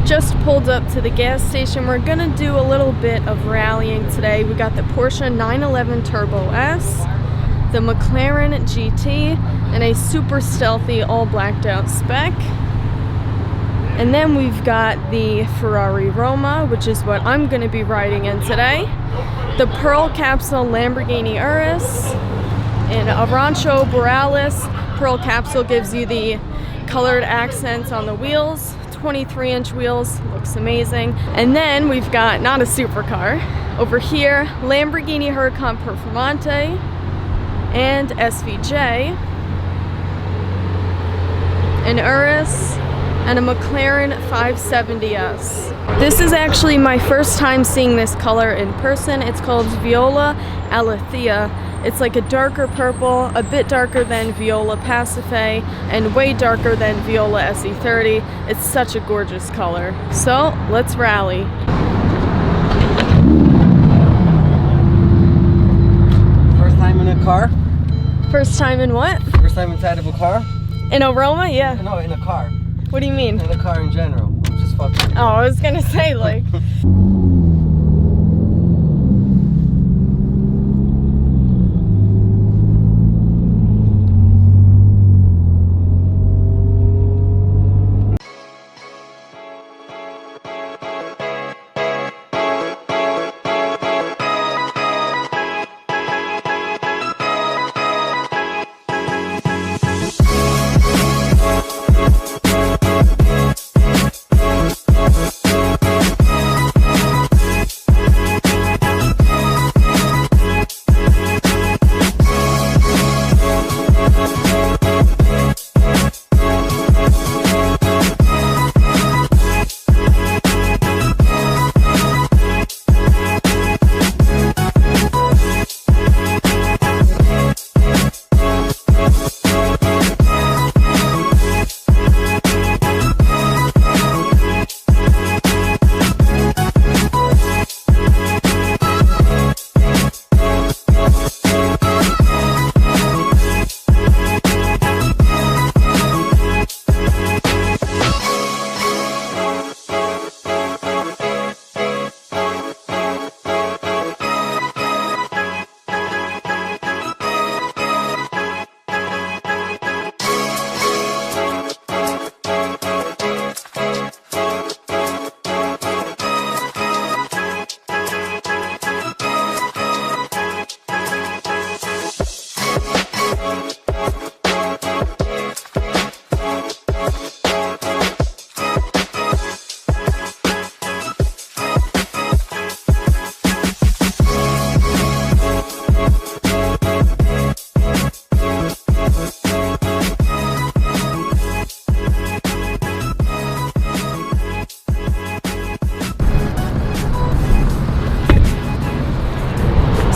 just pulled up to the gas station. We're gonna do a little bit of rallying today. We got the Porsche 911 Turbo S, the McLaren GT, and a super stealthy all blacked out spec. And then we've got the Ferrari Roma, which is what I'm gonna be riding in today. The Pearl Capsule Lamborghini Urus, and a Rancho Borealis. Pearl Capsule gives you the colored accents on the wheels. 23-inch wheels, looks amazing. And then we've got, not a supercar, over here, Lamborghini Huracan Performante and SVJ, an Urus, and a McLaren 720S. This is actually my first time seeing this color in person. It's called Viola Alethea. It's like a darker purple, a bit darker than Viola Pacife, and way darker than Viola SE30. It's such a gorgeous color. So, let's rally. First time in a car? First time in what? First time inside of a car? In a Roma? Yeah. No, in a car. What do you mean? In a car in general. I'm just fucking. Oh, I was gonna say, like...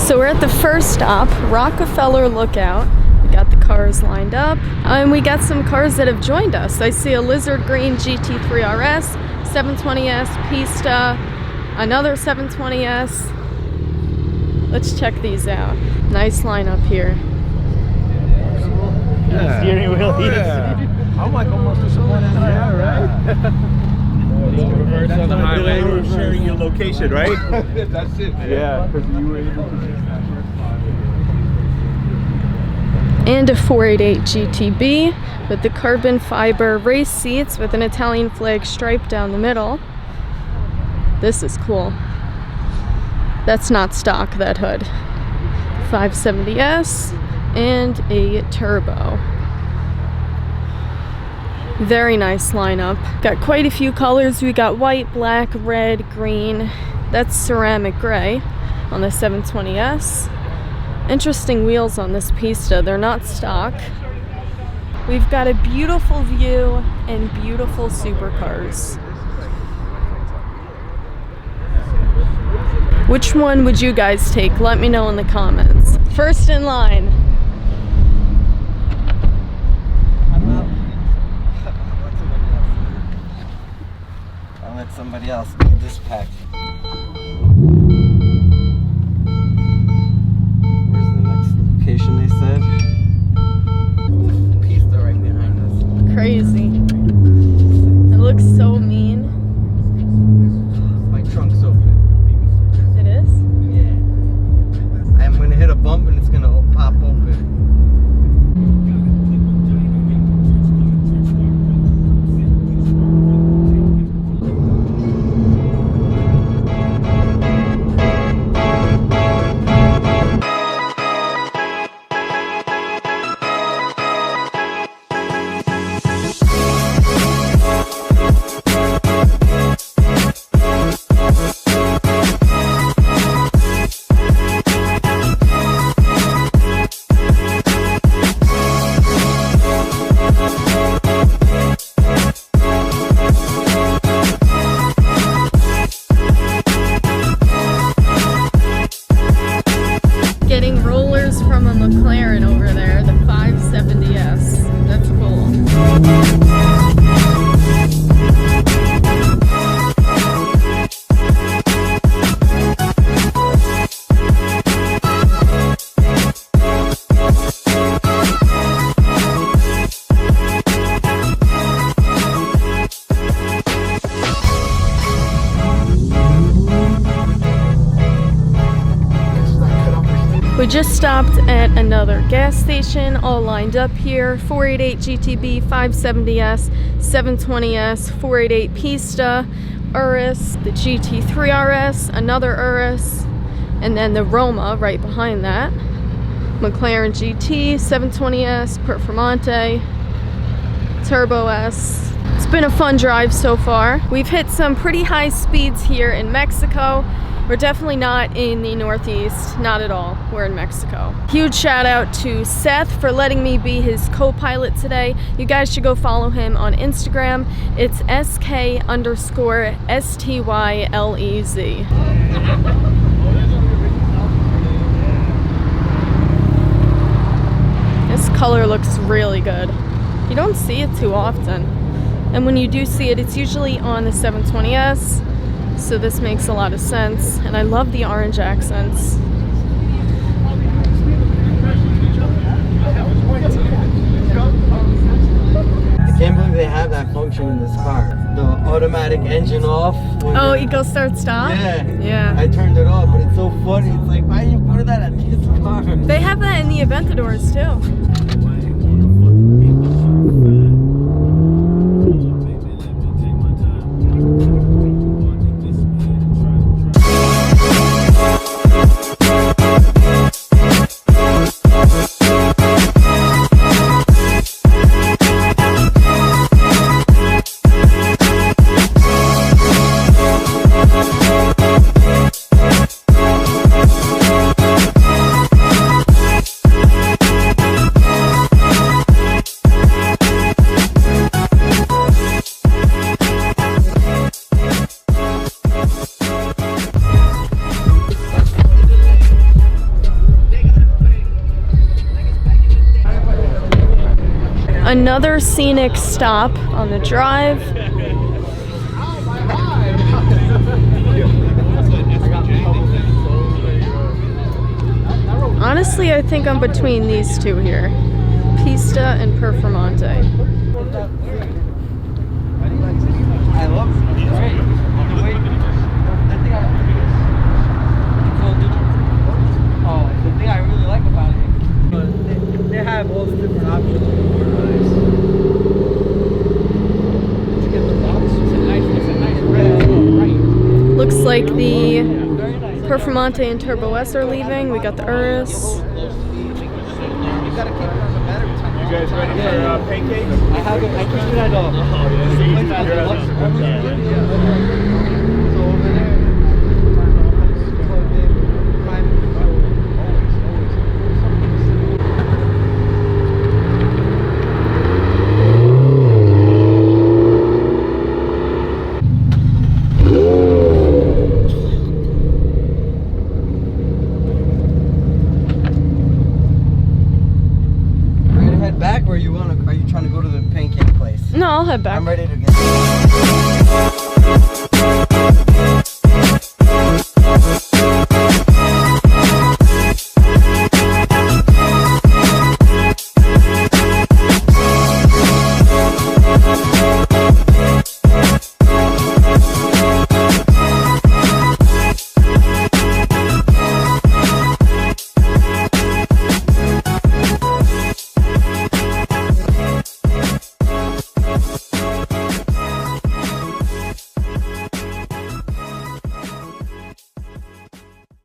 So we're at the first stop, Rockefeller Lookout. We got the cars lined up, and we got some cars that have joined us. I see a lizard green GT3 RS, 720S, Pista, another 720S. Let's check these out. Nice lineup here. Yeah. Steering wheel. Oh, yeah. I'm like almost disappointed. Yeah, right? That's on the highway. You were sharing your location, right? That's it, man. Yeah, because you were able to. And a 488 GTB with the carbon fiber race seats with an Italian flag stripe down the middle. This is cool. That's not stock, that hood. 570S and a turbo. Very nice lineup. Got quite a few colors. We got white, black, red, green. That's ceramic gray on the 720S. Interesting wheels on this Pista. They're not stock. We've got a beautiful view and beautiful supercars. Which one would you guys take? Let me know in the comments. First in line. I'll let somebody else get this pack. Where's the next location they said? Pista right behind us. Crazy. It looks so mean. We just stopped at another gas station, all lined up here. 488 GTB, 570S, 720S, 488 Pista, Urus, the GT3 RS, another Urus, and then the Roma right behind that. McLaren GT, 720S, Performante, Turbo S. It's been a fun drive so far. We've hit some pretty high speeds here in Mexico. We're definitely not in the Northeast, not at all. We're in Mexico. Huge shout out to Seth for letting me be his co-pilot today. You guys should go follow him on Instagram. It's SK_STYLEZ. This color looks really good. You don't see it too often. And when you do see it, it's usually on the 720S. So this makes a lot of sense, and I love the orange accents. I can't believe they have that function in this car. The automatic engine off. Oh, eco start stop? Yeah. Yeah. I turned it off, but it's so funny. It's like, why didn't you put that at this car? They have that in the Aventadors too. Another scenic stop on the drive. Honestly, I think I'm between these two here. Pista and Performante. I love it. It's great. The way, the thing I really like about it, they have all the different options. Looks like the Performante and Turbo S are leaving. We got the Urus. You guys ready for pancakes? I have it. I keep it at all. Back, or are you trying to go to the pancake place? No, I'll head back. I'm ready to